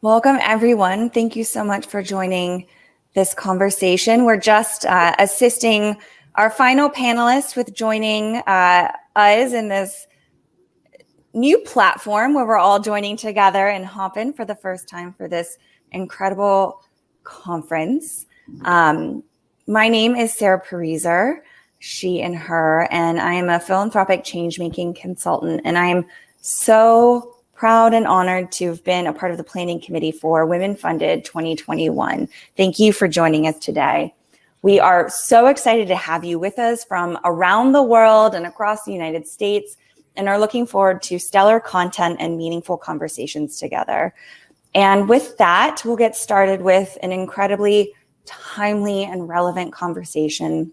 Welcome, everyone. Thank you so much for joining this conversation. We're just assisting our final panelists with joining us in this new platform where we're all joining together and hopping for the first time for this incredible conference. My name is Sarah Pariser, she and her, and I am a philanthropic change-making consultant, and I'm so proud and honored to have been a part of the planning committee for Women Funded 2021. Thank you for joining us today. We are so excited to have you with us from around the world and across the United States, and are looking forward to stellar content and meaningful conversations together. And with that, we'll get started with an incredibly timely and relevant conversation: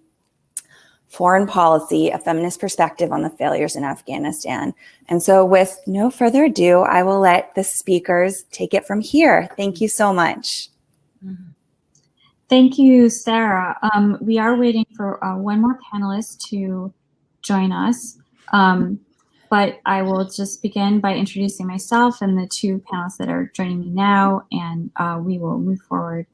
foreign policy, a feminist perspective on the failures in Afghanistan. And so with no further ado, I will let the speakers take it from here. Thank you so much. Thank you, Sarah. We are waiting for one more panelist to join us. But I will just begin by introducing myself and the two panelists that are joining me now, and we will move forward.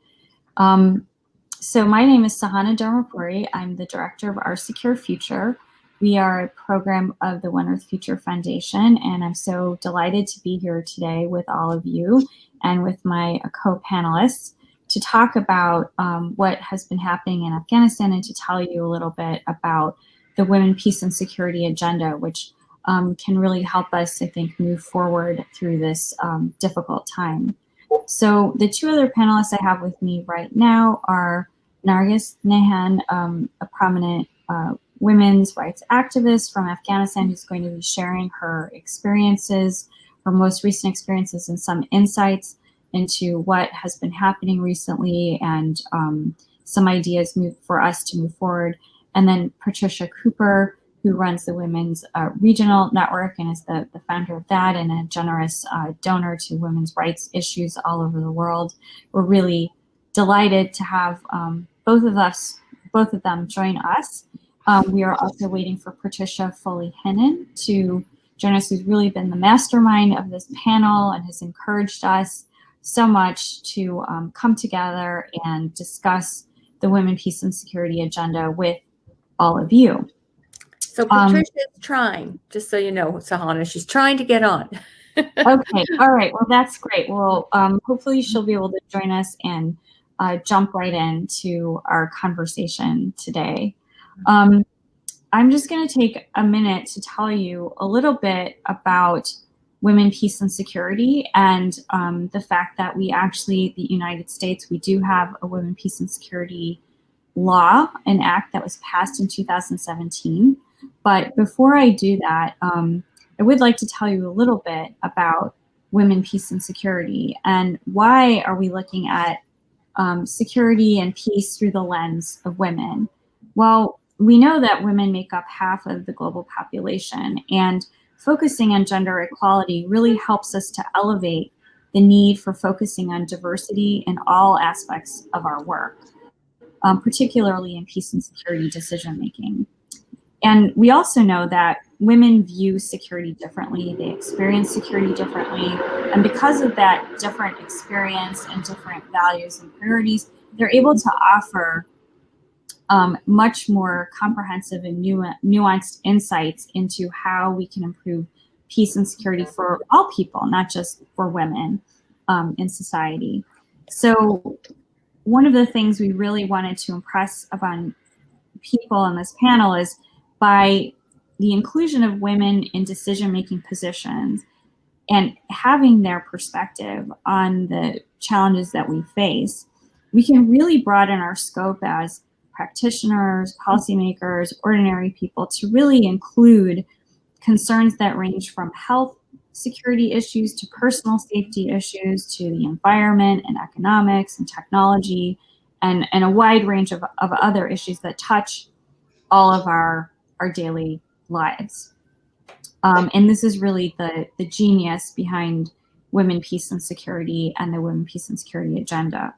So my name is Sahana Dharmapuri. I'm the director of Our Secure Future. We are a program of the One Earth Future Foundation, and I'm so delighted to be here today with all of you and with my co-panelists to talk about what has been happening in Afghanistan, and to tell you a little bit about the Women, Peace, and Security agenda, which can really help us, I think, move forward through this difficult time. So the two other panelists I have with me right now are Nargis Nehan, a prominent women's rights activist from Afghanistan, who's going to be sharing her experiences, her most recent experiences, and some insights into what has been happening recently, and some ideas for us to move forward. And then Patricia Cooper, who runs the Women's Regional Network and is the founder of that, and a generous donor to women's rights issues all over the world. We're really delighted to have both of them join us. We are also waiting for Patricia Foley Hinnen to join us, who's really been the mastermind of this panel and has encouraged us so much to come together and discuss the Women, Peace, and Security agenda with all of you. So Patricia's trying, just so you know, Sahana, she's trying to get on. Okay, all right, well, that's great. Well, hopefully she'll be able to join us and jump right into our conversation today. I'm just gonna take a minute to tell you a little bit about Women, Peace, and Security, and the fact that we actually, the United States, we do have a Women, Peace, and Security law, an act that was passed in 2017. But before I do that, I would like to tell you a little bit about Women, Peace, and Security, and why are we looking at security and peace through the lens of women. Well, we know that women make up half of the global population, and focusing on gender equality really helps us to elevate the need for focusing on diversity in all aspects of our work, particularly in peace and security decision-making. And we also know that women view security differently, they experience security differently, and because of that different experience and different values and priorities, they're able to offer much more comprehensive and nuanced insights into how we can improve peace and security for all people, not just for women in society. So one of the things we really wanted to impress upon people on this panel is, by the inclusion of women in decision-making positions and having their perspective on the challenges that we face, we can really broaden our scope as practitioners, policymakers, ordinary people, to really include concerns that range from health security issues to personal safety issues to the environment and economics and technology, and a wide range of other issues that touch all of our daily lives. And this is really the genius behind Women, Peace, and Security and the Women, Peace, and Security agenda.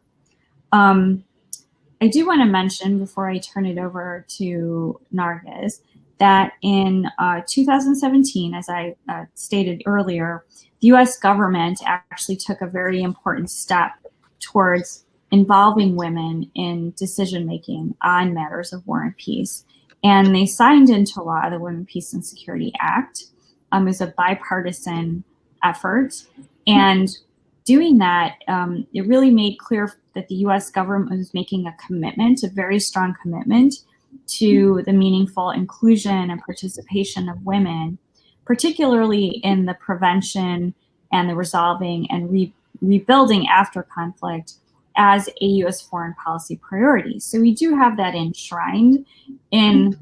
I do want to mention, before I turn it over to Nargis, that in 2017, as I stated earlier, the US government actually took a very important step towards involving women in decision-making on matters of war and peace. And they signed into law the Women, Peace, and Security Act. It was a bipartisan effort. And doing that, it really made clear that the US government was making a commitment, a very strong commitment to the meaningful inclusion and participation of women, particularly in the prevention and the resolving and rebuilding after conflict as a US foreign policy priority. So we do have that enshrined in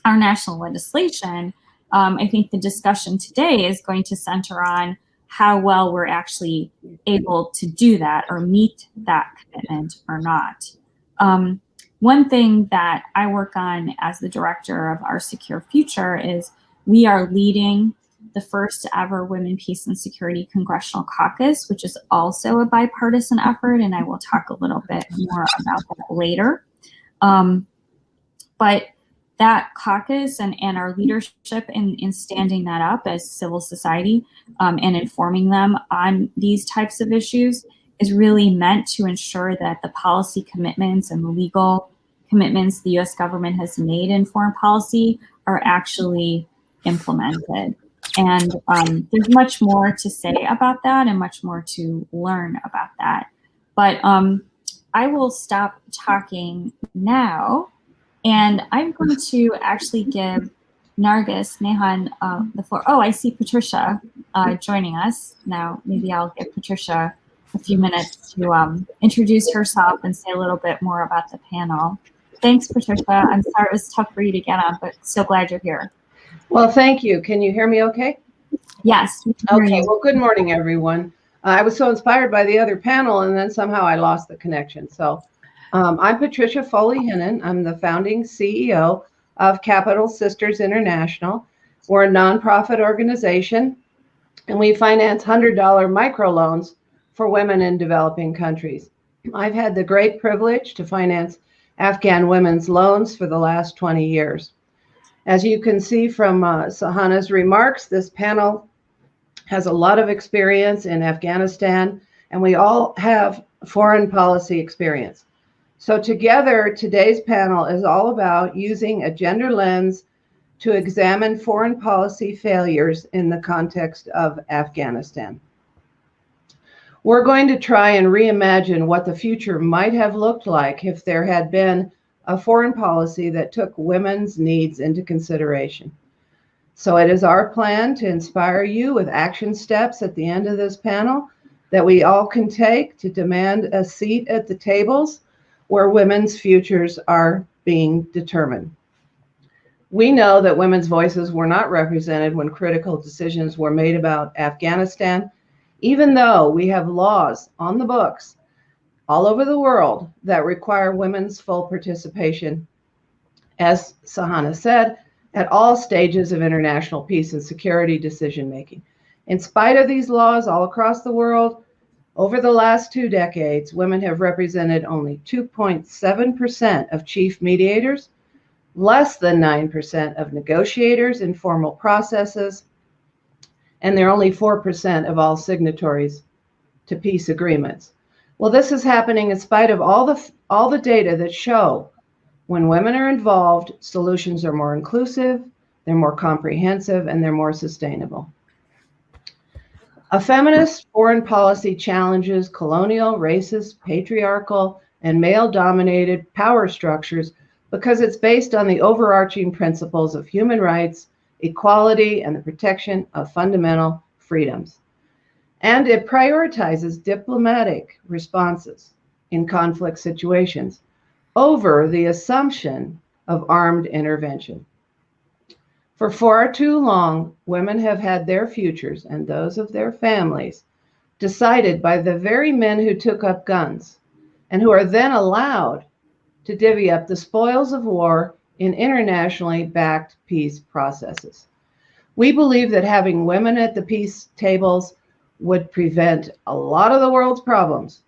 our national legislation. I think the discussion today is going to center on how well we're actually able to do that or meet that commitment or not. One thing that I work on as the director of Our Secure Future is we are leading the first ever Women, Peace, and Security Congressional Caucus, which is also a bipartisan effort, and I will talk a little bit more about that later. But that caucus and our leadership in standing that up as civil society and informing them on these types of issues is really meant to ensure that the policy commitments and the legal commitments the US government has made in foreign policy are actually implemented. And there's much more to say about that and much more to learn about that. But I will stop talking now, and I'm going to actually give Nargis Nehan the floor. Oh, I see Patricia joining us now. Maybe I'll give Patricia a few minutes to introduce herself and say a little bit more about the panel. Thanks, Patricia. I'm sorry it was tough for you to get on, but so glad you're here. Well, thank you. Can you hear me okay? Yes. Okay. Well, good morning, everyone. I was so inspired by the other panel, and then somehow I lost the connection. So I'm Patricia Foley Hinnen. I'm the founding CEO of Capital Sisters International. We're a nonprofit organization, and we finance $100 microloans for women in developing countries. I've had the great privilege to finance Afghan women's loans for the last 20 years. As you can see from Sahana's remarks, this panel has a lot of experience in Afghanistan, and we all have foreign policy experience. So together, today's panel is all about using a gender lens to examine foreign policy failures in the context of Afghanistan. We're going to try and reimagine what the future might have looked like if there had been a foreign policy that took women's needs into consideration. So it is our plan to inspire you with action steps at the end of this panel that we all can take to demand a seat at the tables where women's futures are being determined. We know that women's voices were not represented when critical decisions were made about Afghanistan, even though we have laws on the books all over the world that require women's full participation, as Sahana said, at all stages of international peace and security decision-making. In spite of these laws all across the world, over the last 2 decades, women have represented only 2.7% of chief mediators, less than 9% of negotiators in formal processes, and they're only 4% of all signatories to peace agreements. Well, this is happening in spite of all the data that show when women are involved, solutions are more inclusive, they're more comprehensive, and they're more sustainable. A feminist foreign policy challenges colonial, racist, patriarchal, and male-dominated power structures because it's based on the overarching principles of human rights, equality, and the protection of fundamental freedoms. And it prioritizes diplomatic responses in conflict situations over the assumption of armed intervention. For far too long, women have had their futures and those of their families decided by the very men who took up guns and who are then allowed to divvy up the spoils of war in internationally backed peace processes. We believe that having women at the peace tables would prevent a lot of the world's problems.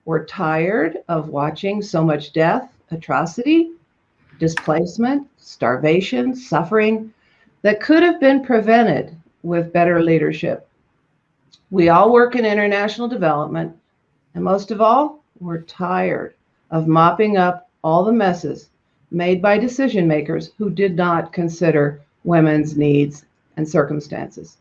We're tired of watching so much death, atrocity, displacement, starvation, suffering that could have been prevented with better leadership. We all work in international development, and most of all, we're tired of mopping up all the messes made by decision makers who did not consider women's needs and circumstances.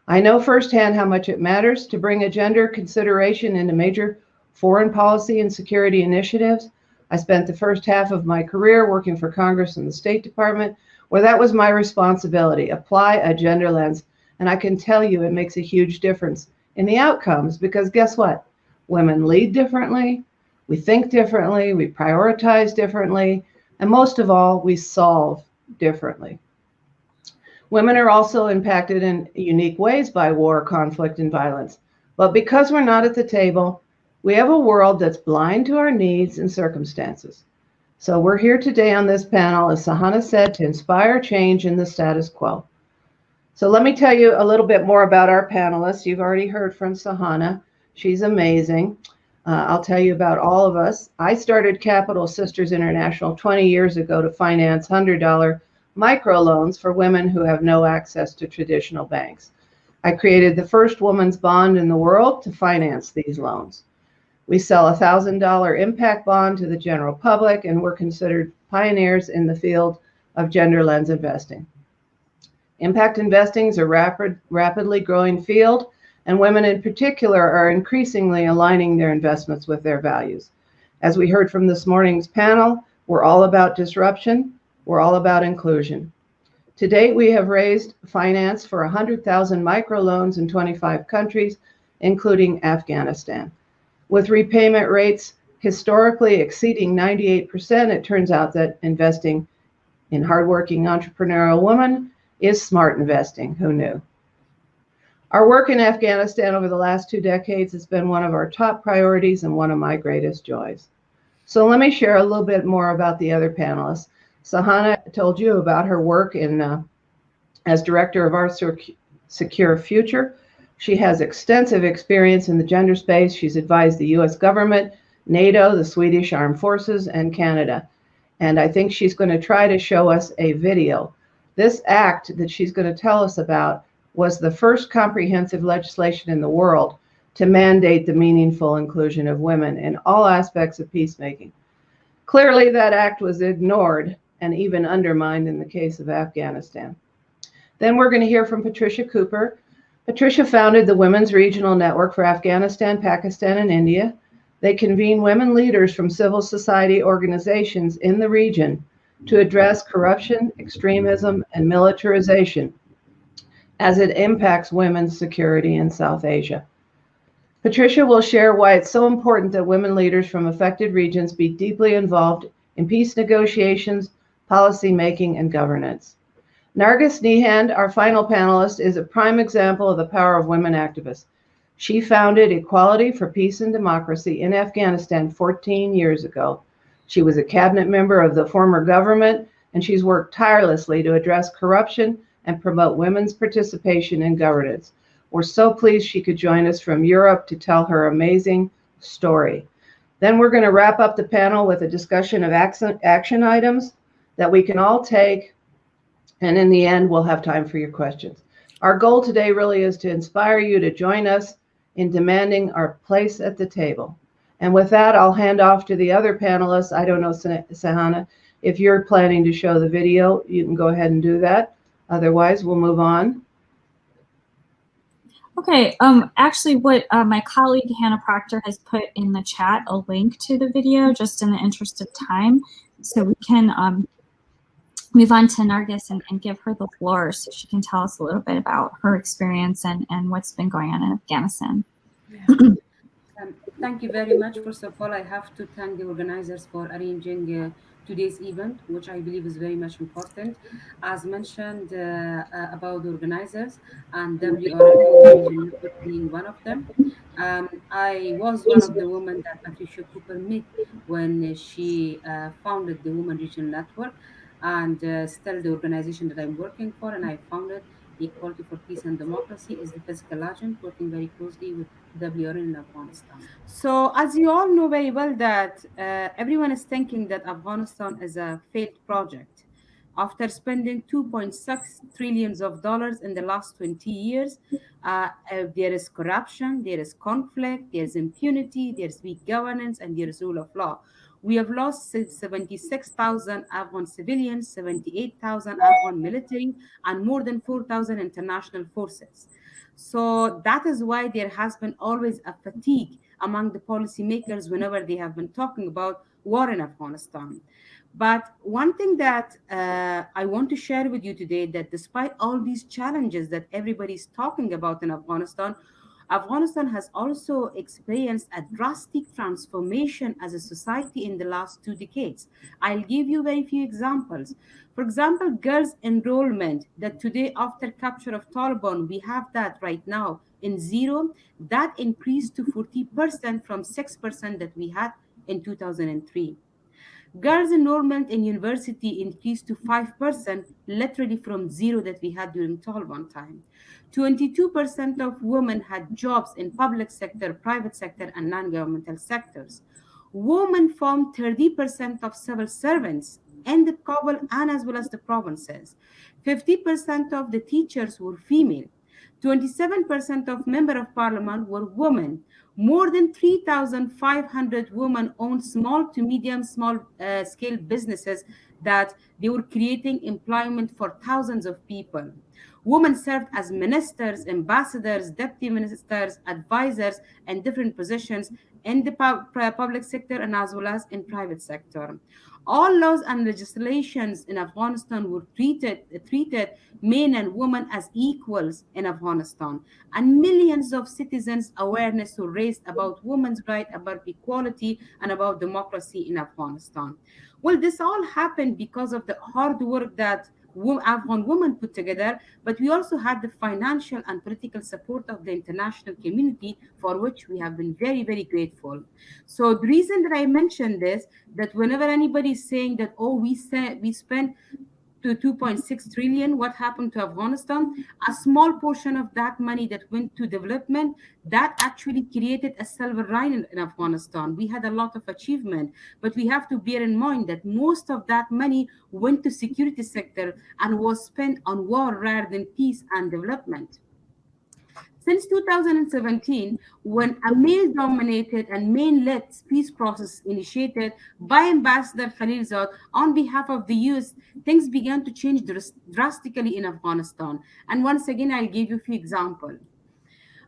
I know firsthand how much it matters to bring a gender consideration into major foreign policy and security initiatives. I spent the first half of my career working for Congress and the State Department, where that was my responsibility, apply a gender lens. And I can tell you it makes a huge difference in the outcomes, because guess what? Women lead differently, we think differently, we prioritize differently, and most of all, we solve differently. Women are also impacted in unique ways by war, conflict, and violence. But because we're not at the table, we have a world that's blind to our needs and circumstances. So we're here today on this panel, as Sahana said, to inspire change in the status quo. So let me tell you a little bit more about our panelists. You've already heard from Sahana. She's amazing. I'll tell you about all of us. I started Capital Sisters International 20 years ago to finance $100 microloans for women who have no access to traditional banks. I created the first woman's bond in the world to finance these loans. We sell a $1,000 impact bond to the general public, and we're considered pioneers in the field of gender lens investing. Impact investing is a rapidly growing field, and women in particular are increasingly aligning their investments with their values. As we heard from this morning's panel, we're all about disruption. We're all about inclusion. To date, we have raised finance for 100,000 microloans in 25 countries, including Afghanistan. With repayment rates historically exceeding 98%, it turns out that investing in hardworking entrepreneurial women is smart investing. Who knew? Our work in Afghanistan over the last 2 decades has been one of our top priorities and one of my greatest joys. So let me share a little bit more about the other panelists. Sahana told you about her work as director of our Secure Future. She has extensive experience in the gender space. She's advised the US government, NATO, the Swedish Armed Forces, and Canada. And I think she's going to try to show us a video. This act that she's going to tell us about was the first comprehensive legislation in the world to mandate the meaningful inclusion of women in all aspects of peacemaking. Clearly, that act was ignored and even undermined in the case of Afghanistan. Then we're going to hear from Patricia Cooper. Patricia founded the Women's Regional Network for Afghanistan, Pakistan, and India. They convene women leaders from civil society organizations in the region to address corruption, extremism, and militarization as it impacts women's security in South Asia. Patricia will share why it's so important that women leaders from affected regions be deeply involved in peace negotiations, policy making, and governance. Nargis Nihand, our final panelist, is a prime example of the power of women activists. She founded Equality for Peace and Democracy in Afghanistan 14 years ago. She was a cabinet member of the former government, and she's worked tirelessly to address corruption and promote women's participation in governance. We're so pleased she could join us from Europe to tell her amazing story. Then we're going to wrap up the panel with a discussion of action items that we can all take, and in the end, we'll have time for your questions. Our goal today really is to inspire you to join us in demanding our place at the table. And with that, I'll hand off to the other panelists. I don't know, Sahana, if you're planning to show the video, you can go ahead and do that. Otherwise, we'll move on. Okay, actually what my colleague Hannah Proctor has put in the chat a link to the video just in the interest of time, so we can move on to Nargis and give her the floor so she can tell us a little bit about her experience and what's been going on in Afghanistan. Thank you very much. First of all, I have to thank the organizers for arranging today's event, which I believe is very much important. As mentioned about the organizers and WRNO being one of them, I was one of the women that Patricia Cooper met when she founded the Women Regional Network, and still the organization that I'm working for, and I founded Equality for Peace and Democracy, is the physical agent working very closely with WRN in Afghanistan. So, as you all know very well, that everyone is thinking that Afghanistan is a failed project. After spending 2.6 trillions of dollars in the last 20 years, there is corruption, there is conflict, there is impunity, there is weak governance, and there is rule of law. We have lost 76,000 Afghan civilians, 78,000 Afghan military, and more than 4,000 international forces. So that is why there has been always a fatigue among the policymakers whenever they have been talking about war in Afghanistan. But one thing that I want to share with you today, that despite all these challenges that everybody is talking about in Afghanistan, Afghanistan has also experienced a drastic transformation as a society in the last 2 decades. I'll give you very few examples. For example, girls' enrollment, that today, after capture of Taliban, we have that right now in zero, that increased to 40% from 6% that we had in 2003. Girls' enrollment in university increased to 5%, literally from zero that we had during Taliban time. 22% of women had jobs in public sector, private sector, and non-governmental sectors. Women formed 30% of civil servants in the Kabul and as well as the provinces. 50% of the teachers were female. 27% of member of parliament were women. More than 3,500 women owned small to medium small scale businesses that they were creating employment for thousands of people. Women served as ministers, ambassadors, deputy ministers, advisors, and different positions in the public sector and as well as in private sector. All laws and legislations in Afghanistan were treated men and women as equals in Afghanistan, and millions of citizens' awareness were raised about women's rights, about equality, and about democracy in Afghanistan. Well, this all happened because of the hard work that Afghan women put together, but we also had the financial and political support of the international community, for which we have been very, very grateful. So the reason that I mentioned this, that whenever anybody is saying that, oh, we spent to 2.6 trillion, what happened to Afghanistan? A small portion of that money that went to development, that actually created a silver lining in Afghanistan. We had a lot of achievement, but we have to bear in mind that most of that money went to security sector and was spent on war rather than peace and development. Since 2017, when a male-dominated and male-led peace process initiated by Ambassador Khalilzad on behalf of the youth, things began to change drastically in Afghanistan. And once again, I'll give you a few examples.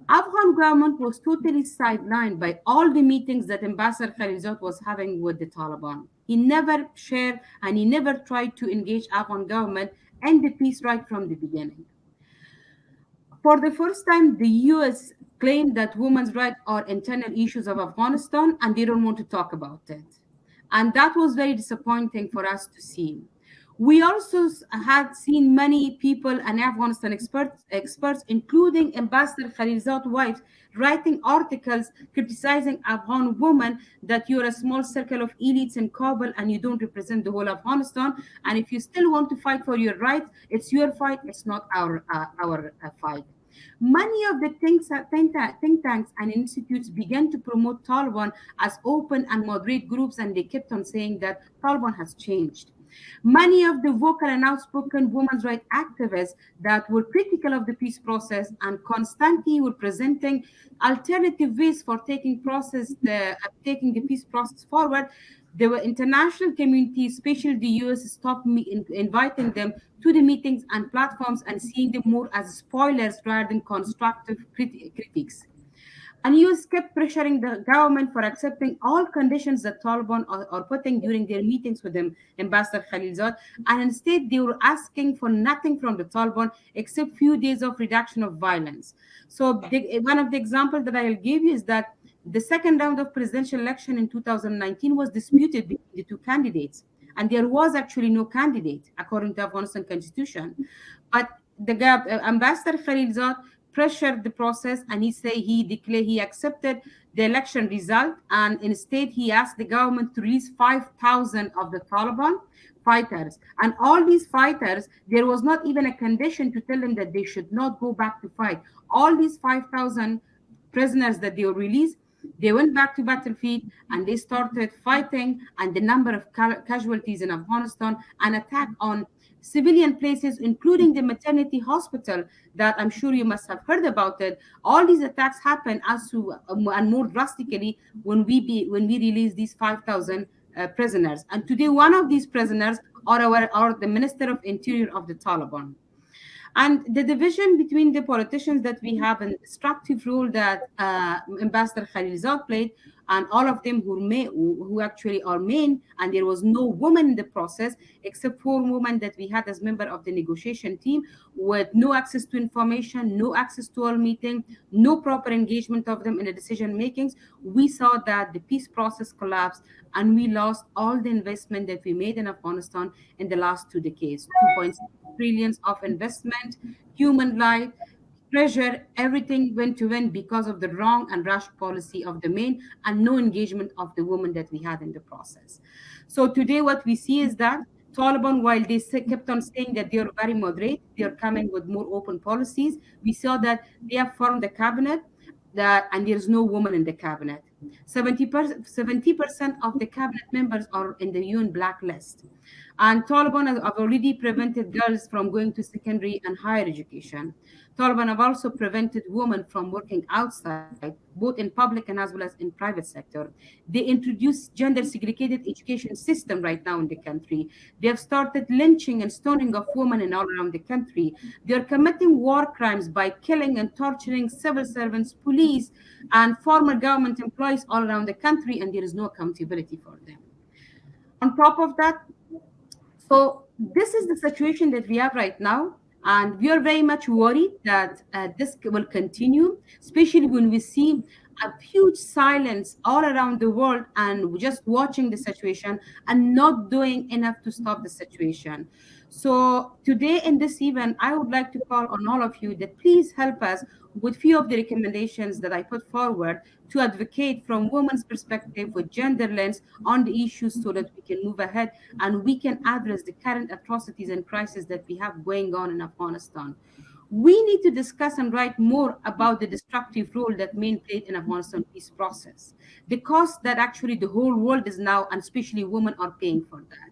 Afghan government was totally sidelined by all the meetings that Ambassador Khalilzad was having with the Taliban. He never shared and he never tried to engage Afghan government and the peace right from the beginning. For the first time, the US claimed that women's rights are internal issues of Afghanistan and they don't want to talk about it. And that was very disappointing for us to see. We also had seen many people and Afghanistan experts, including Ambassador Khalilzad's wife, writing articles criticizing Afghan women that you're a small circle of elites in Kabul and you don't represent the whole Afghanistan. And if you still want to fight for your rights, it's your fight, it's not our fight. Many of the think tanks and institutes began to promote Taliban as open and moderate groups, and they kept on saying that Taliban has changed. Many of the vocal and outspoken women's rights activists that were critical of the peace process and constantly were presenting alternative ways for taking the peace process forward, the international community, especially the US, stopped inviting them to the meetings and platforms and seeing them more as spoilers rather than constructive critiques. And US kept pressuring the government for accepting all conditions that Taliban are putting during their meetings with Ambassador Khalilzad. And instead, they were asking for nothing from the Taliban except few days of reduction of violence. So one of the examples that I'll give you is that the second round of presidential election in 2019 was disputed between the two candidates. And there was actually no candidate, according to the Afghanistan constitution. But the Ambassador Khalilzad pressured the process, and he accepted the election result, and instead he asked the government to release 5,000 of the Taliban, fighters. And all these fighters, there was not even a condition to tell them that they should not go back to fight. All these 5,000 prisoners that they were released, they went back to battlefield and they started fighting, and the number of casualties in Afghanistan, an attack on civilian places, including the maternity hospital that I'm sure you must have heard about it. All these attacks happen and more drastically when we release these 5,000 prisoners. And today, one of these prisoners are the Minister of Interior of the Taliban. And the division between the politicians that we have and the destructive role that Ambassador Khalilzad played, and all of them who actually are men, and there was no woman in the process except 4 women that we had as member of the negotiation team, with no access to information, no access to all meeting, no proper engagement of them in the decision makings. We saw that the peace process collapsed, and we lost all the investment that we made in Afghanistan in the last 2 decades. 2.6 trillions of investment, human life, treasure, everything went to win because of the wrong and rash policy of the men and no engagement of the women that we had in the process. So today what we see is that Taliban, while they kept on saying that they are very moderate, they are coming with more open policies. We saw that they have formed a cabinet and there's no woman in the cabinet. 70% of the cabinet members are in the UN blacklist. And Taliban have already prevented girls from going to secondary and higher education. Taliban have also prevented women from working outside, both in public and as well as in private sector. They introduced gender segregated education system right now in the country. They have started lynching and stoning of women in all around the country. They are committing war crimes by killing and torturing civil servants, police, and former government employees all around the country, and there is no accountability for them. On top of that, so this is the situation that we have right now, and we are very much worried that this will continue, especially when we see a huge silence all around the world and just watching the situation and not doing enough to stop the situation. So today in this event, I would like to call on all of you that please help us with few of the recommendations that I put forward to advocate from women's perspective with gender lens on the issues so that we can move ahead and we can address the current atrocities and crises that we have going on in Afghanistan. We need to discuss and write more about the destructive role that men played in Afghanistan peace process. The cost that actually the whole world is now, and especially women, are paying for that.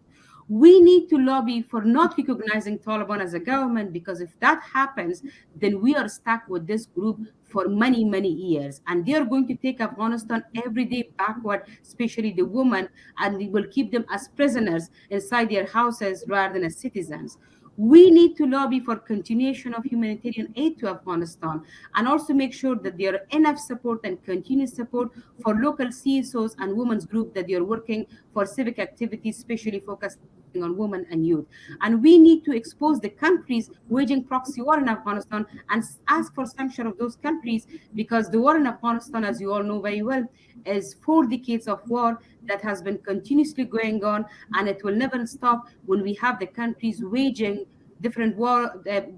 We need to lobby for not recognizing Taliban as a government, because if that happens, then we are stuck with this group for many, many years. And they are going to take Afghanistan every day backward, especially the women, and we will keep them as prisoners inside their houses rather than as citizens. We need to lobby for continuation of humanitarian aid to Afghanistan, and also make sure that there are enough support and continuous support for local CSOs and women's groups that they are working for civic activities, especially focusing on women and youth. And we need to expose the countries waging proxy war in Afghanistan and ask for sanction of those countries, because the war in Afghanistan, as you all know very well, is 4 decades of war that has been continuously going on, and it will never stop when we have the countries waging different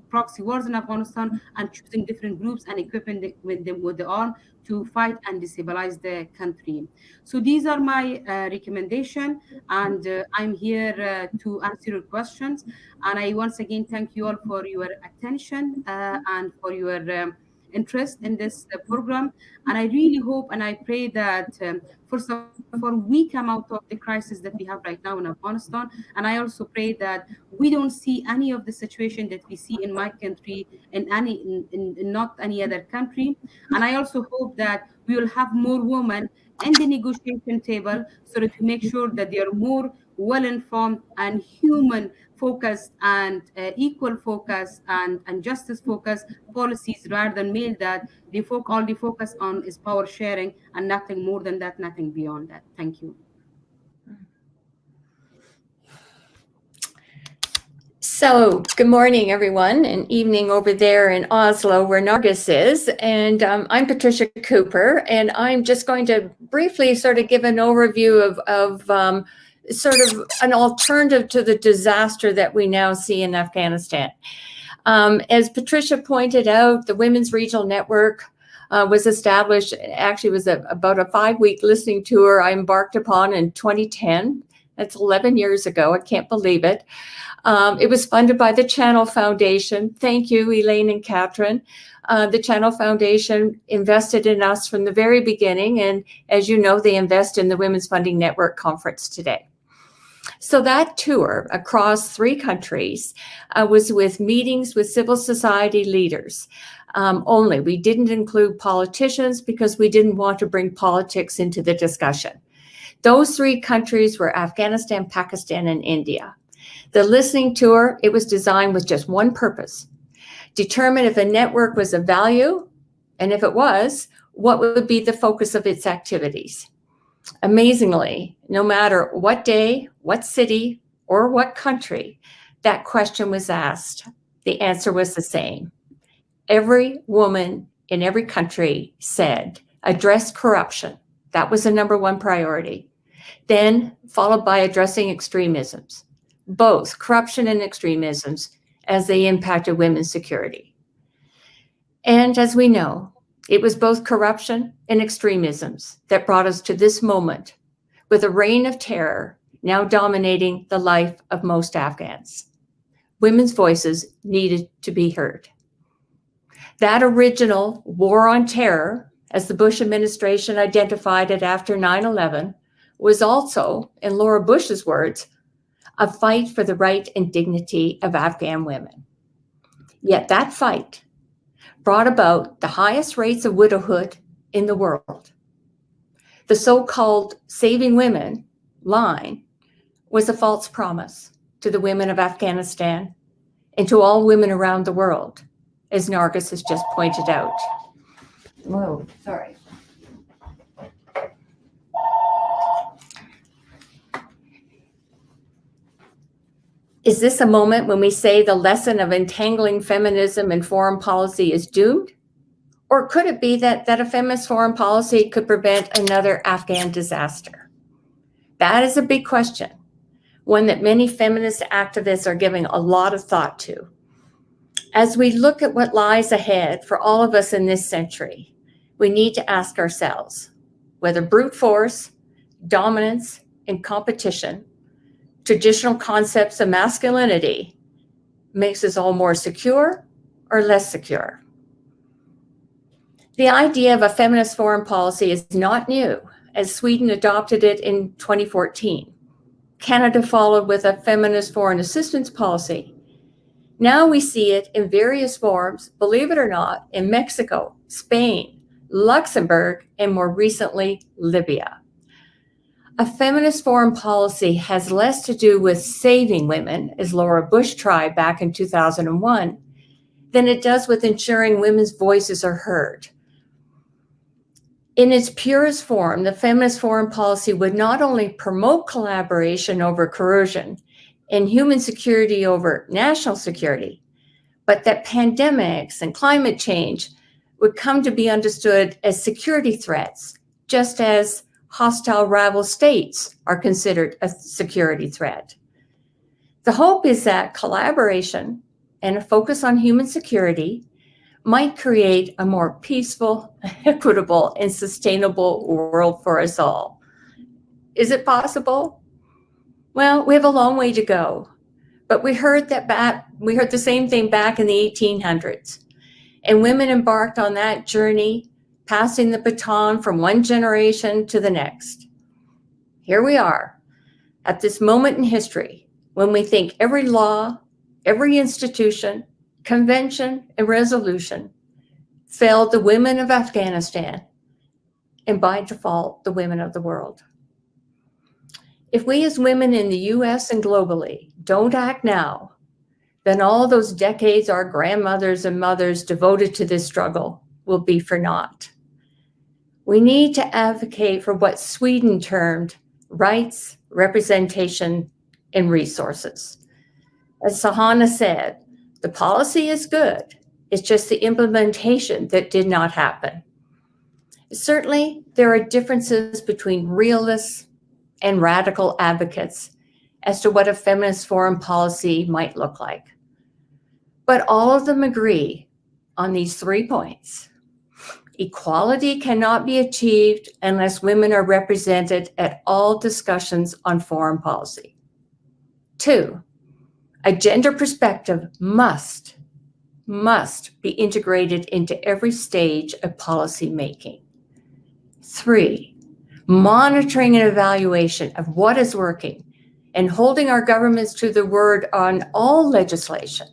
proxy wars in Afghanistan and choosing different groups and equipping them with the arm to fight and destabilize the country. So these are my recommendations, and I'm here to answer your questions. And I once again thank you all for your attention and for your interest in this program. And I really hope and I pray that first of all, we come out of the crisis that we have right now in Afghanistan. And I also pray that we don't see any of the situation that we see in my country in not any other country. And I also hope that we will have more women in the negotiation table, so that we make sure that they are more well-informed and human focused and equal focus and justice focused policies, rather than male, that all they focus on is power sharing and nothing more than that, nothing beyond that. Thank you. So, good morning, everyone, and evening over there in Oslo, where Nargis is. And I'm Patricia Cooper, and I'm just going to briefly sort of give an overview of sort of an alternative to the disaster that we now see in Afghanistan. As Patricia pointed out, the Women's Regional Network was established, actually was about a 5-week listening tour I embarked upon in 2010. That's 11 years ago. I can't believe it. It was funded by the Channel Foundation. Thank you, Elaine and Catherine. The Channel Foundation invested in us from the very beginning. And as you know, they invest in the Women's Funding Network Conference today. So that tour across 3 countries was with meetings with civil society leaders only. We didn't include politicians because we didn't want to bring politics into the discussion. Those 3 countries were Afghanistan, Pakistan, and India. The listening tour, it was designed with just one purpose: determine if a network was of value, and if it was, what would be the focus of its activities. Amazingly, no matter what day, what city, or what country that question was asked, the answer was the same. Every woman in every country said, address corruption. That was the number 1 priority. Then followed by addressing extremisms, both corruption and extremisms, as they impacted women's security. And as we know, it was both corruption and extremisms that brought us to this moment, with a reign of terror now dominating the life of most Afghans. Women's voices needed to be heard. That original war on terror, as the Bush administration identified it after 9/11, was also, in Laura Bush's words, a fight for the right and dignity of Afghan women. Yet that fight brought about the highest rates of widowhood in the world. The so-called saving women line was a false promise to the women of Afghanistan and to all women around the world, as Nargis has just pointed out. Whoa, sorry. Is this a moment when we say the lesson of entangling feminism and foreign policy is doomed? Or could it be that a feminist foreign policy could prevent another Afghan disaster? That is a big question, one that many feminist activists are giving a lot of thought to. As we look at what lies ahead for all of us in this century, we need to ask ourselves whether brute force, dominance, and competition, traditional concepts of masculinity, makes us all more secure or less secure. The idea of a feminist foreign policy is not new, as Sweden adopted it in 2014. Canada followed with a feminist foreign assistance policy. Now we see it in various forms, believe it or not, in Mexico, Spain, Luxembourg, and more recently, Libya. A feminist foreign policy has less to do with saving women, as Laura Bush tried back in 2001, than it does with ensuring women's voices are heard. In its purest form, the feminist foreign policy would not only promote collaboration over coercion and human security over national security, but that pandemics and climate change would come to be understood as security threats, just as hostile rival states are considered a security threat. The hope is that collaboration and a focus on human security might create a more peaceful, equitable, and sustainable world for us all. Is it possible? Well, we have a long way to go, but we heard the same thing back in the 1800s, and women embarked on that journey, passing the baton from one generation to the next. Here we are, at this moment in history, when we think every law, every institution, convention, and resolution failed the women of Afghanistan, and by default, the women of the world. If we as women in the US and globally don't act now, then all those decades our grandmothers and mothers devoted to this struggle will be for naught. We need to advocate for what Sweden termed rights, representation, and resources. As Sahana said, the policy is good. It's just the implementation that did not happen. Certainly, there are differences between realists and radical advocates as to what a feminist foreign policy might look like. But all of them agree on these 3 points. Equality cannot be achieved unless women are represented at all discussions on foreign policy. 2, a gender perspective must be integrated into every stage of policy making. 3, monitoring and evaluation of what is working and holding our governments to the word on all legislation.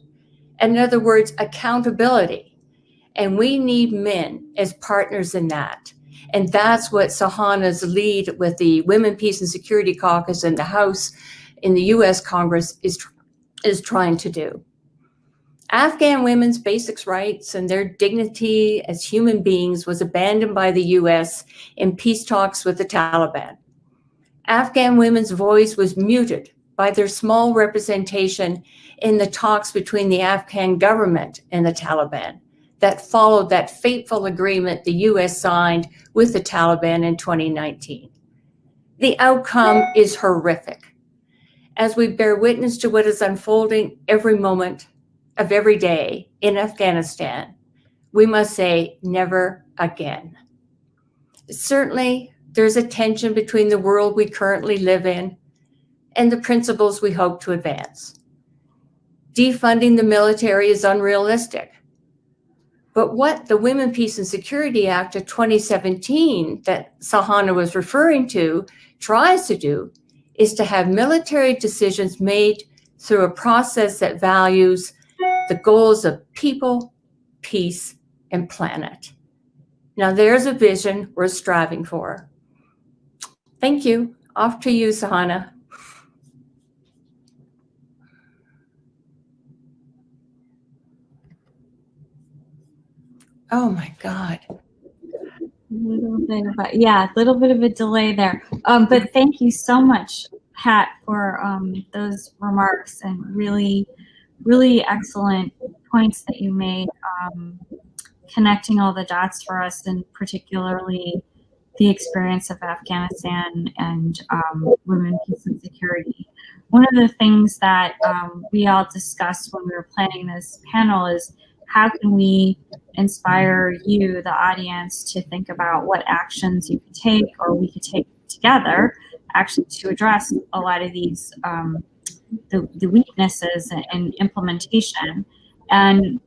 In other words, accountability. And we need men as partners in that. And that's what Sahana's lead with the Women, Peace, and Security Caucus in the House in the US Congress is trying to do. Afghan women's basic rights and their dignity as human beings was abandoned by the US in peace talks with the Taliban. Afghan women's voice was muted by their small representation in the talks between the Afghan government and the Taliban that followed that fateful agreement the US signed with the Taliban in 2019. The outcome is horrific. As we bear witness to what is unfolding every moment of every day in Afghanistan, we must say never again. Certainly, there's a tension between the world we currently live in and the principles we hope to advance. Defunding the military is unrealistic. But what the Women, Peace, and Security Act of 2017 that Sahana was referring to tries to do is to have military decisions made through a process that values the goals of people, peace, and planet. Now there's a vision we're striving for. Thank you. Off to you, Sahana. Oh my God. A little bit of a delay there. But thank you so much, Pat, for those remarks and really, really excellent points that you made, connecting all the dots for us, and particularly the experience of Afghanistan and women, peace, and security. One of the things that we all discussed when we were planning this panel is how can we inspire you, the audience, to think about what actions you could take or we could take together actually to address a lot of these the weaknesses in implementation. And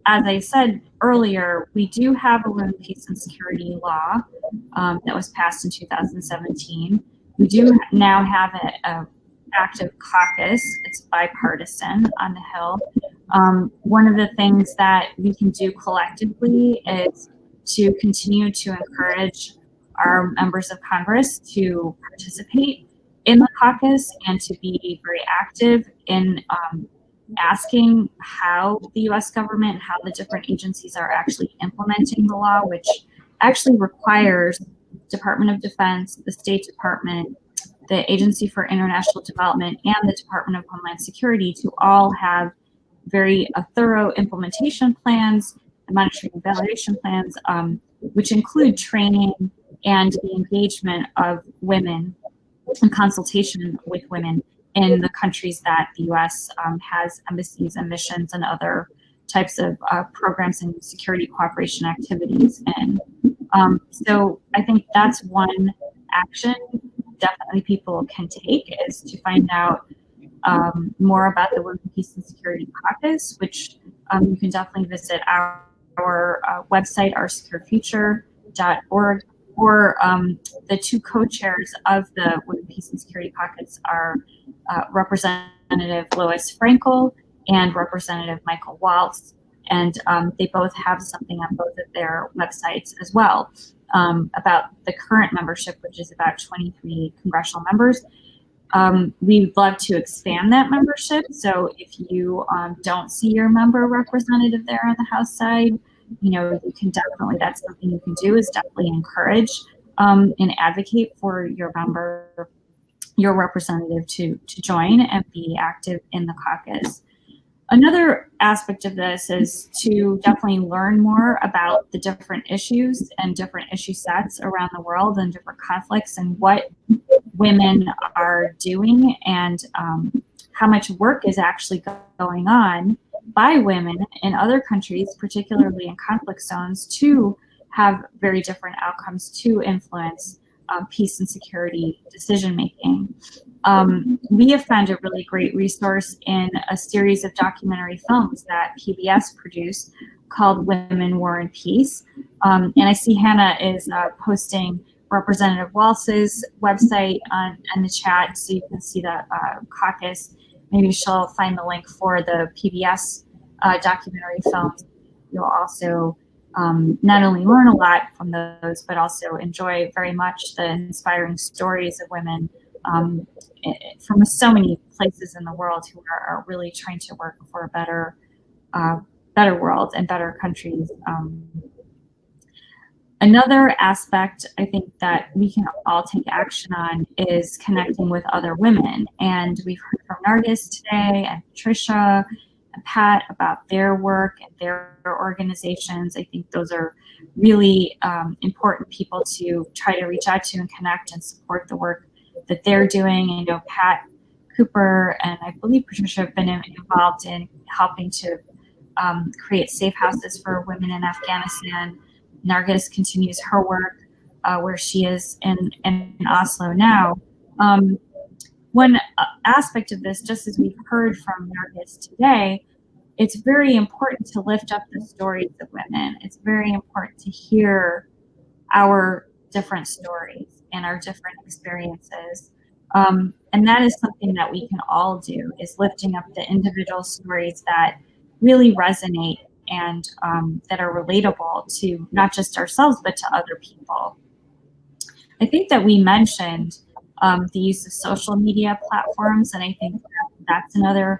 as I said earlier, we do have a Women, Peace, and Security law that was passed in 2017. We do now have an active caucus. It's bipartisan on the Hill. One of the things that we can do collectively is to continue to encourage our members of Congress to participate in the caucus and to be very active in asking how the U.S. government, how the different agencies are actually implementing the law, which actually requires Department of Defense, the State Department, the Agency for International Development, and the Department of Homeland Security to all have very thorough implementation plans and monitoring and evaluation plans, which include training and the engagement of women and consultation with women in the countries that the U.S. Has embassies and missions and other types of programs and security cooperation activities in. So I think that's one action definitely people can take, is to find out more about the Women, Peace, and Security Caucus, which you can definitely visit our website, oursecurefuture.org, or the two co-chairs of the Women, Peace, and Security Caucus are Representative Lois Frankel and Representative Michael Waltz, and they both have something on both of their websites as well about the current membership, which is about 23 congressional members. We'd love to expand that membership. So if you don't see your member representative there on the House side, you can definitely, that's something you can do, is definitely encourage and advocate for your member, your representative to join and be active in the caucus. Another aspect of this is to definitely learn more about the different issues and different issue sets around the world and different conflicts and what women are doing and how much work is actually going on by women in other countries, particularly in conflict zones, to have very different outcomes to influence peace and security decision making. We have found a really great resource in a series of documentary films that PBS produced called Women, War, and Peace. And I see Hannah is posting Representative Walsh's website in the chat, so you can see the caucus. Maybe she'll find the link for the PBS documentary films. You'll also not only learn a lot from those, but also enjoy very much the inspiring stories of women from so many places in the world who are really trying to work for a better world and better countries. Another aspect I think that we can all take action on is connecting with other women. And we've heard from Nargis today and Patricia and Pat about their work and their organizations. I think those are really important people to try to reach out to and connect and support the work that they're doing. I know Pat Cooper and I believe Patricia have been involved in helping to create safe houses for women in Afghanistan. Nargis continues her work where she is in Oslo now. One aspect of this, just as we've heard from Nargis today, it's very important to lift up the stories of women. It's very important to hear our different stories and our different experiences. And that is something that we can all do, is lifting up the individual stories that really resonate and that are relatable to not just ourselves, but to other people. I think that we mentioned the use of social media platforms, and I think that's another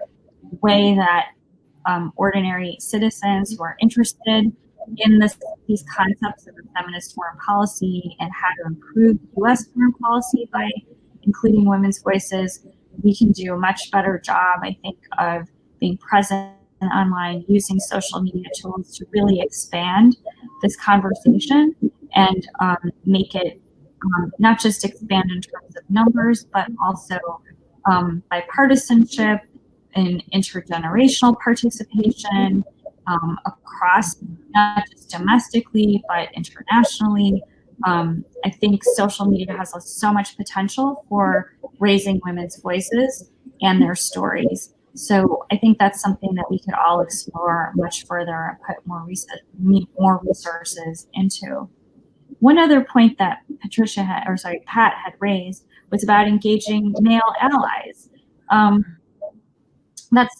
way that ordinary citizens who are interested in these concepts of feminist foreign policy and how to improve U.S. foreign policy by including women's voices, we can do a much better job, I think, of being present online, using social media tools to really expand this conversation and make it not just expand in terms of numbers, but also bipartisanship and intergenerational participation across, not just domestically, but internationally. I think social media has so much potential for raising women's voices and their stories. So I think that's something that we could all explore much further and put more resources into. One other point that Pat had raised was about engaging male allies. That's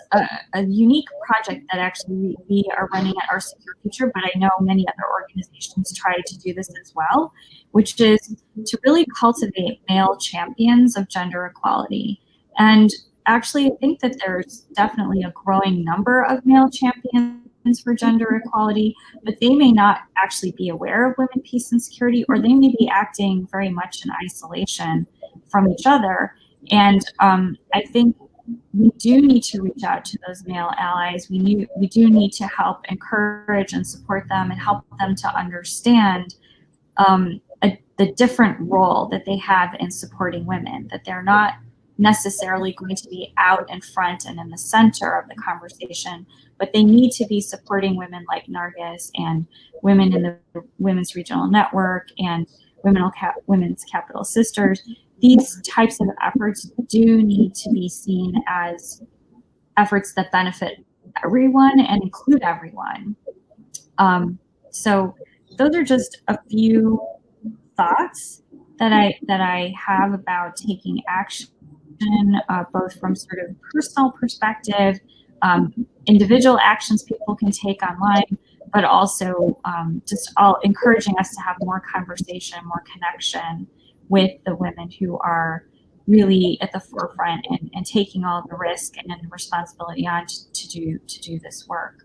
a unique project that actually we are running at Our Secure Future, but I know many other organizations try to do this as well, which is to really cultivate male champions of gender equality. And actually, I think that there's definitely a growing number of male champions for gender equality, but they may not actually be aware of women, peace, and security, or they may be acting very much in isolation from each other. And I think we do need to reach out to those male allies. We do need to help encourage and support them and help them to understand the different role that they have in supporting women, that they're not necessarily going to be out in front and in the center of the conversation, but they need to be supporting women like Nargis and women in the Women's Regional Network and Women's Capital Sisters. These types of efforts do need to be seen as efforts that benefit everyone and include everyone. So those are just a few thoughts that I have about taking action, both from sort of personal perspective, individual actions people can take online, but also just all encouraging us to have more conversation, more connection with the women who are really at the forefront and taking all the risk and responsibility on to do this work.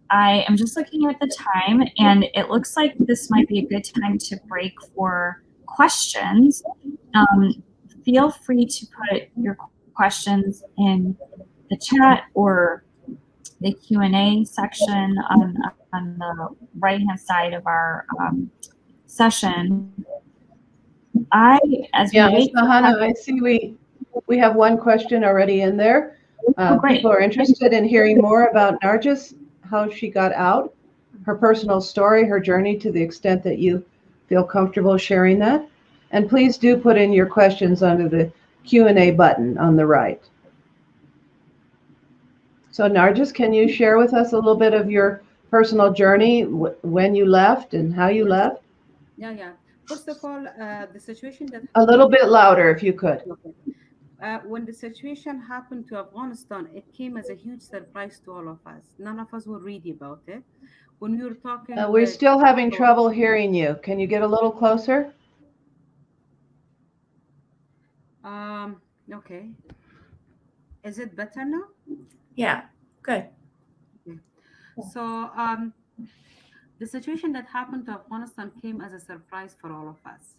I am just looking at the time, and it looks like this might be a good time to break for questions. Feel free to put your questions in the chat or the Q&A section on the right-hand side of our session. Sahana, I see we have one question already in there. Great. People are interested in hearing more about Nargis, how she got out. her personal story, her journey, to the extent that you feel comfortable sharing that. And please do put in your questions under the Q&A button on the right. So Nargis, can you share with us a little bit of your personal journey, when you left and how you left? Yeah. First of all, the situation that A little bit louder if you could. okay. When the situation happened to Afghanistan, it came as a huge surprise to all of us. None of us were ready about it. When we were talking We're with still having people, trouble hearing you. Can you get a little closer? okay, is it better now? Yeah, good. Okay. So, the situation that happened to Afghanistan came as a surprise for all of us.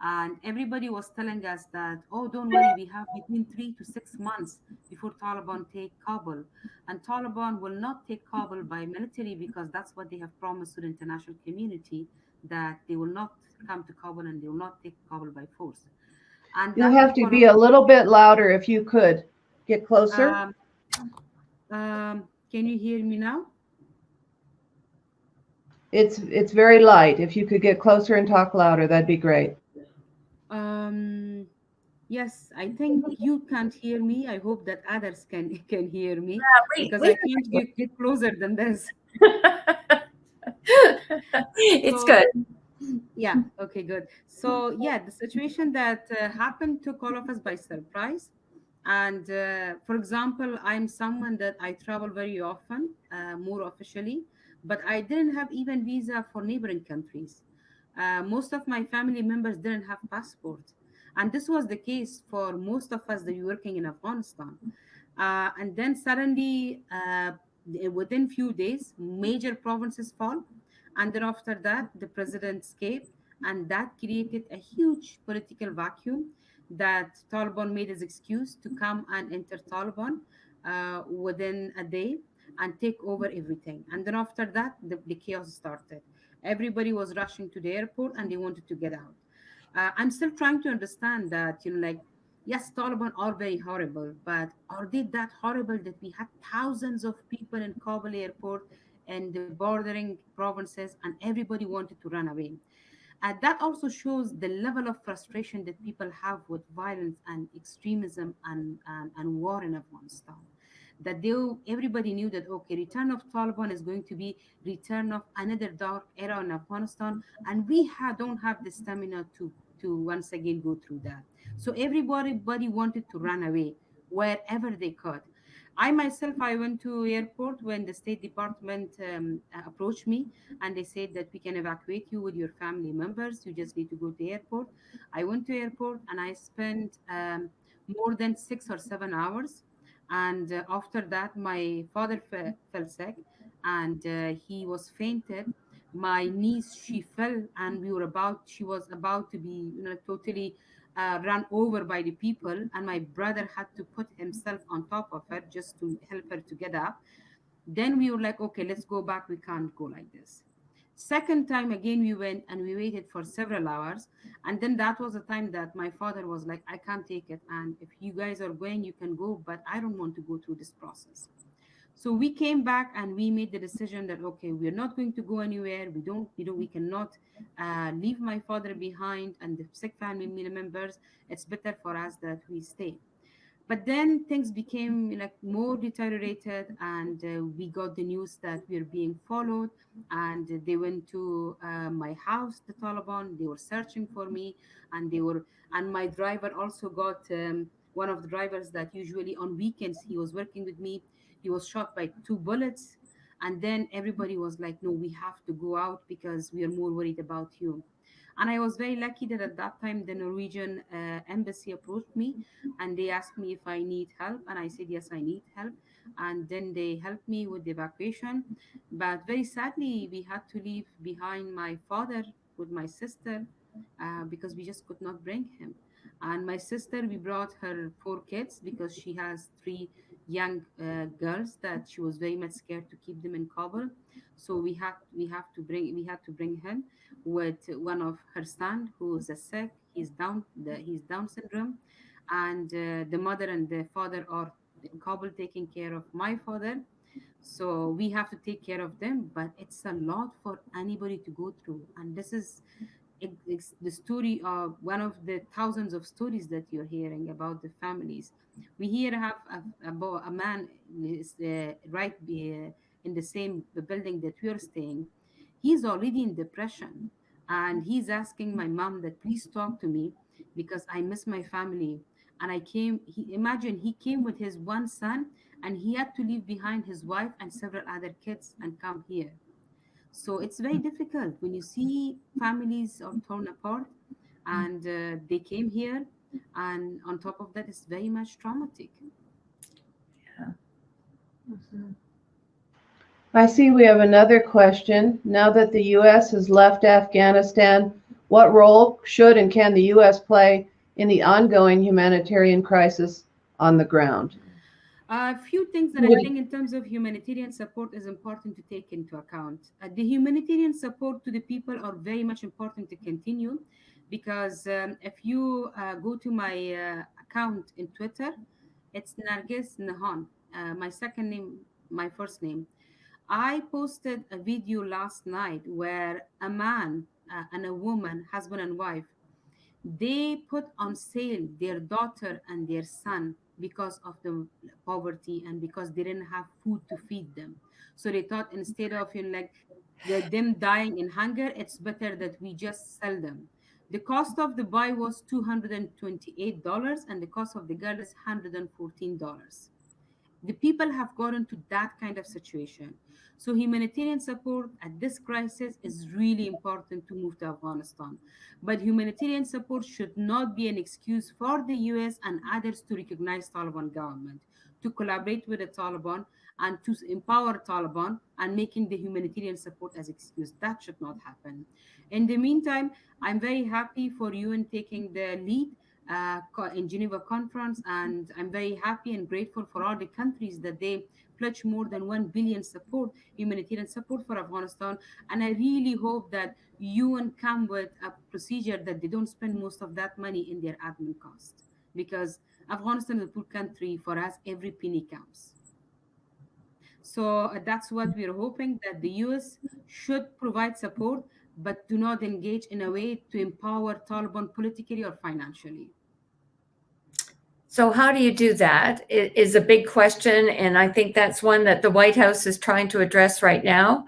And everybody was telling us that, oh, don't worry, we have between 3 to 6 months before Taliban take Kabul. And Taliban will not take Kabul by military because that's what they have promised to the international community, that they will not come to Kabul and they will not take Kabul by force. And You'll that have took to all be of a little bit louder if you could. Get closer. um, can you hear me now? It's very light. If you could get closer and talk louder, that'd be great. Um, yes, I think you can't hear me. I hope that others can hear me because I can't get closer than this. It's So good. yeah, okay, good. So yeah, the situation that happened took all of us by surprise. And for example, I'm someone that I travel very often, more officially, but I didn't have even visa for neighboring countries. Most of my family members didn't have passports, and this was the case for most of us that were working in Afghanistan. And then suddenly, within few days, major provinces fall, and then after that, the president escaped, and that created a huge political vacuum that Taliban made as excuse to come and enter Taliban within a day and take over everything. And then after that, the chaos started. Everybody was rushing to the airport and they wanted to get out. I'm still trying to understand that, like, yes, Taliban are very horrible, but are they that horrible that we had thousands of people in Kabul airport and the bordering provinces and everybody wanted to run away? And that also shows the level of frustration that people have with violence and extremism and war in Afghanistan. That everybody knew that, okay, return of Taliban is going to be return of another dark era in Afghanistan, and we don't have the stamina to once again go through that. So everybody wanted to run away wherever they could. I myself, I went to airport when the State Department approached me, and they said that we can evacuate you with your family members. You just need to go to airport. I went to airport and I spent more than 6 or 7 hours. And after that, my father fell sick, and he was fainted. My niece, she fell, and she was about to be, totally run over by the people, and my brother had to put himself on top of her just to help her to get up. Then we were like, okay, let's go back. We can't go like this. Second time again, we went and we waited for several hours. And then that was the time that my father was like, I can't take it. And if you guys are going, you can go, but I don't want to go through this process. So we came back and we made the decision that, okay, we're not going to go anywhere. We cannot leave my father behind and the sick family members. It's better for us that we stay. But then things became like more deteriorated, and we got the news that we are being followed. And they went to my house, the Taliban. They were searching for me, and and my driver also got one of the drivers that usually on weekends he was working with me. He was shot by 2 bullets, and then everybody was like, "No, we have to go out because we are more worried about you." And I was very lucky that at that time the Norwegian embassy approached me and they asked me if I need help. And I said, yes, I need help. And then they helped me with the evacuation. But very sadly, we had to leave behind my father with my sister because we just could not bring him. And my sister, we brought her 4 kids because she has 3 young girls that she was very much scared to keep them in Kabul. So we had to bring him with one of her son who is a sick. He's Down syndrome, and the mother and the father are in Kabul taking care of my father. So we have to take care of them, but it's a lot for anybody to go through. And this is it's the story of one of the thousands of stories that you're hearing about the families. We here have about a man is in the same building that we're staying. He's already in depression, and he's asking my mom that please talk to me because I miss my family. And I came. Imagine he came with his one son, and he had to leave behind his wife and several other kids and come here. So it's very difficult when you see families are torn apart and they came here. And on top of that, it's very much traumatic. I see we have another question. Now that the U.S. has left Afghanistan, what role should and can the U.S. play in the ongoing humanitarian crisis on the ground? A few things that I think in terms of humanitarian support is important to take into account. The humanitarian support to the people are very much important to continue because if you go to my account in Twitter, it's Nargis Nahan, my second name, my first name. I posted a video last night where a man and a woman, husband and wife, they put on sale their daughter and their son because of the poverty and because they didn't have food to feed them. So they thought instead of them dying in hunger, it's better that we just sell them. The cost of the buy was $228, and the cost of the girl is $114. The people have gotten to that kind of situation. So humanitarian support at this crisis is really important to move to Afghanistan. But humanitarian support should not be an excuse for the US and others to recognize Taliban government, to collaborate with the Taliban and to empower Taliban and making the humanitarian support as excuse. That should not happen. In the meantime, I'm very happy for you in taking the lead in Geneva conference, and I'm very happy and grateful for all the countries that they pledge more than 1 billion support, humanitarian support for Afghanistan. And I really hope that UN come with a procedure that they don't spend most of that money in their admin cost, because Afghanistan is a poor country. For us, every penny counts. So that's what we're hoping, that the US should provide support, but do not engage in a way to empower Taliban politically or financially. So how do you do that is a big question. And I think that's one that the White House is trying to address right now.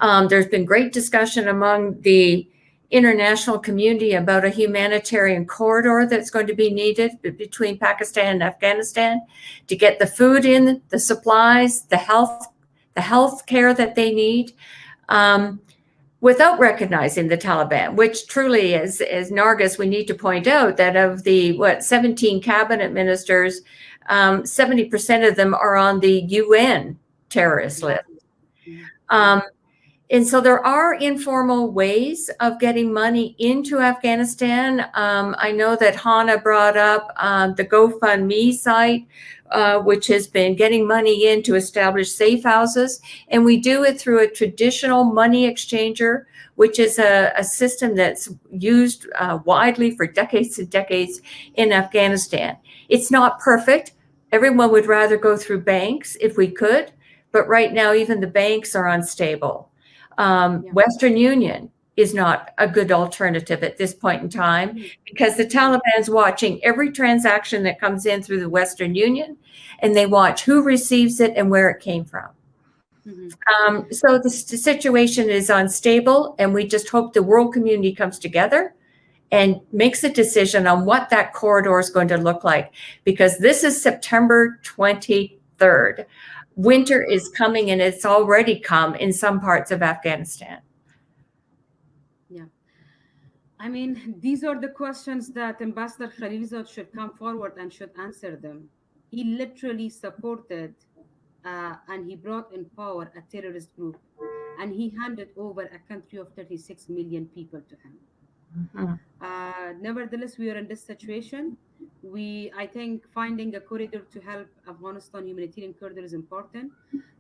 There's been great discussion among the international community about a humanitarian corridor that's going to be needed between Pakistan and Afghanistan to get the food in, the supplies, the health care that they need. Without recognizing the Taliban, which truly is, as Nargis, we need to point out that of the 17 cabinet ministers, 70% of them are on the UN terrorist list. And so there are informal ways of getting money into Afghanistan. I know that Hannah brought up the GoFundMe site, which has been getting money in to establish safe houses. And we do it through a traditional money exchanger, which is a system that's used widely for decades and decades in Afghanistan. It's not perfect. Everyone would rather go through banks if we could, but right now even the banks are unstable. Western Union is not a good alternative at this point in time because the Taliban's watching every transaction that comes in through the Western Union, and they watch who receives it and where it came from. So the situation is unstable, and we just hope the world community comes together and makes a decision on what that corridor is going to look like, because this is September 23rd. Winter is coming, and it's already come in some parts of Afghanistan. Yeah. I mean, these are the questions that Ambassador Khalilzad should come forward and should answer them. He literally supported and he brought in power a terrorist group, and he handed over a country of 36 million people to him. Nevertheless, we are in this situation. I think finding a corridor to help Afghanistan, humanitarian corridor, is important.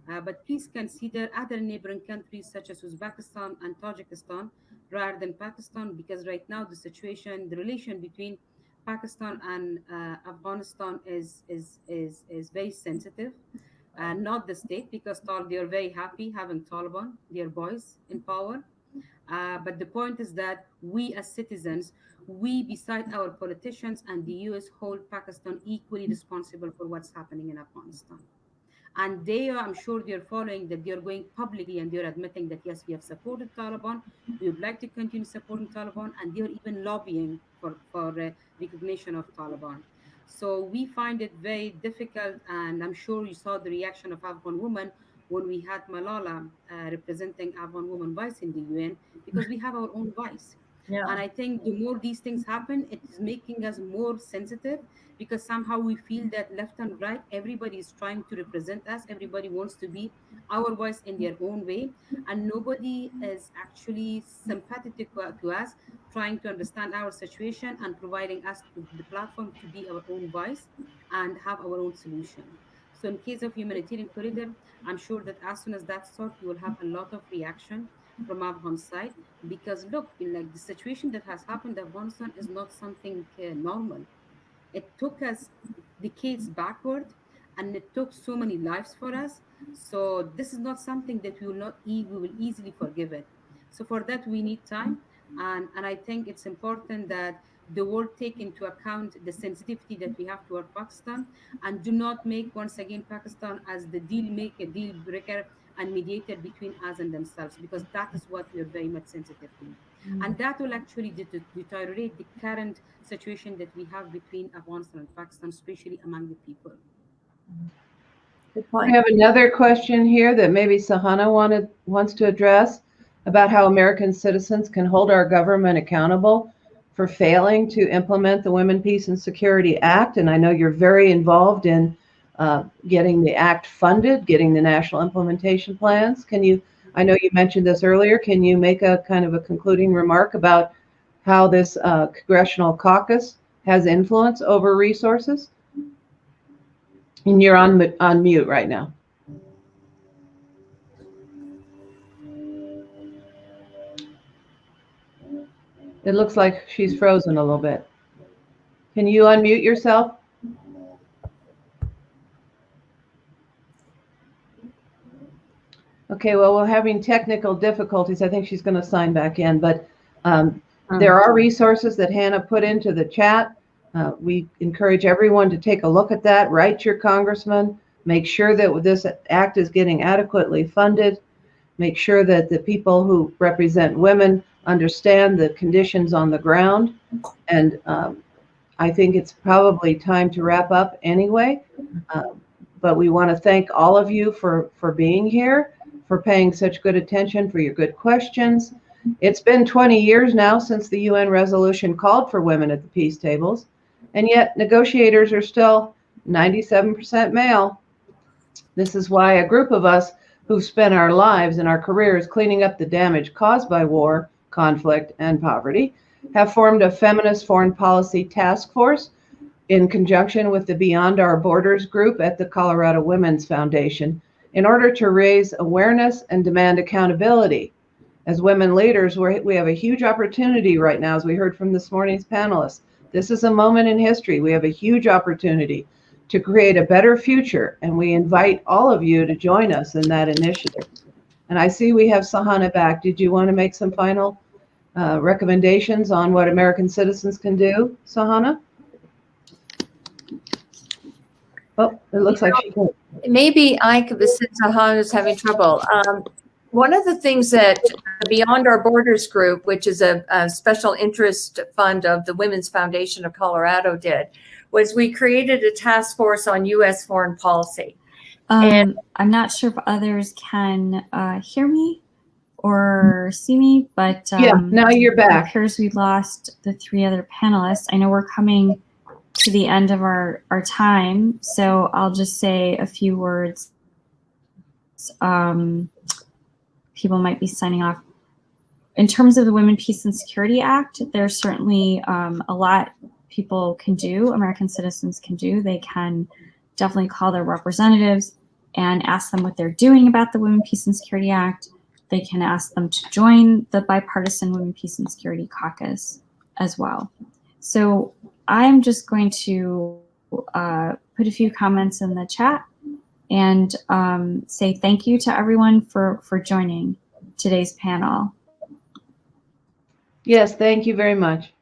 But please consider other neighboring countries such as Uzbekistan and Tajikistan rather than Pakistan, because right now the situation, the relation between Pakistan and Afghanistan is very sensitive. not the state, because they are very happy having Taliban, their boys, in power. But the point is that we as citizens, we, beside our politicians and the US, hold Pakistan equally responsible for what's happening in Afghanistan. And they are, I'm sure they're following that, they're going publicly and they're admitting that, yes, we have supported Taliban, we would like to continue supporting Taliban, and they're even lobbying for recognition of Taliban. So we find it very difficult, and I'm sure you saw the reaction of Afghan women when we had Malala representing Afghan women voice in the UN, because we have our own voice. Yeah. And I think the more these things happen, it is making us more sensitive, because somehow we feel that left and right, everybody is trying to represent us. Everybody wants to be our voice in their own way. And nobody is actually sympathetic to us, trying to understand our situation and providing us the platform to be our own voice and have our own solution. So in case of humanitarian corridor, I'm sure that as soon as that starts, you will have a lot of reaction from Afghan side, because look, like the situation that has happened in Afghanistan is not something normal. It took us decades backward, and it took so many lives for us. So this is not something that we will not we will easily forgive it. So for that we need time, and I think it's important that the world take into account the sensitivity that we have toward Pakistan, and do not make once again Pakistan as the deal maker, deal breaker, and mediator between us and themselves, because that is what we are very much sensitive to. And that will actually deteriorate the current situation that we have between Afghanistan and Pakistan, especially among the people. Good We point. have another question here that maybe Sahana wants to address about how American citizens can hold our government accountable for failing to implement the Women, Peace, and Security Act. And I know you're very involved in getting the act funded, getting the national implementation plans. I know you mentioned this earlier, can you make a kind of a concluding remark about how this congressional caucus has influence over resources? And you're on mute right now. It looks like she's frozen a little bit. Can you unmute yourself? Okay, well, we're having technical difficulties. I think she's going to sign back in, but there are resources that Hannah put into the chat. We encourage everyone to take a look at that. Write your congressman. Make sure that this act is getting adequately funded. Make sure that the people who represent women understand the conditions on the ground. And I think it's probably time to wrap up anyway. But we want to thank all of you for being here, for paying such good attention, for your good questions. It's been 20 years now since the UN resolution called for women at the peace tables, and yet negotiators are still 97% male. This is why a group of us who've spent our lives and our careers cleaning up the damage caused by war, conflict, and poverty have formed a feminist foreign policy task force in conjunction with the Beyond Our Borders group at the Colorado Women's Foundation in order to raise awareness and demand accountability. As women leaders, we have a huge opportunity right now, as we heard from this morning's panelists. This is a moment in history. We have a huge opportunity to create a better future, and we invite all of you to join us in that initiative. And I see we have Sahana back. Did you want to make some final recommendations on what American citizens can do, Sahana? Oh, it looks like she did. Maybe I could, since Sahana is having trouble. One of the things that Beyond Our Borders group, which is a special interest fund of the Women's Foundation of Colorado, did was we created a task force on U.S. foreign policy. I'm not sure if others can hear me or see me, but yeah, now you're back. It appears we lost the three other panelists. I know we're coming to the end of our time, so I'll just say a few words. People might be signing off. In terms of the Women, Peace, and Security Act, there's certainly a lot people can do, American citizens can do. They can definitely call their representatives and ask them what they're doing about the Women, Peace, and Security Act. They can ask them to join the bipartisan Women, Peace, and Security Caucus as well. So I'm just going to put a few comments in the chat and say thank you to everyone for joining today's panel. Yes, thank you very much.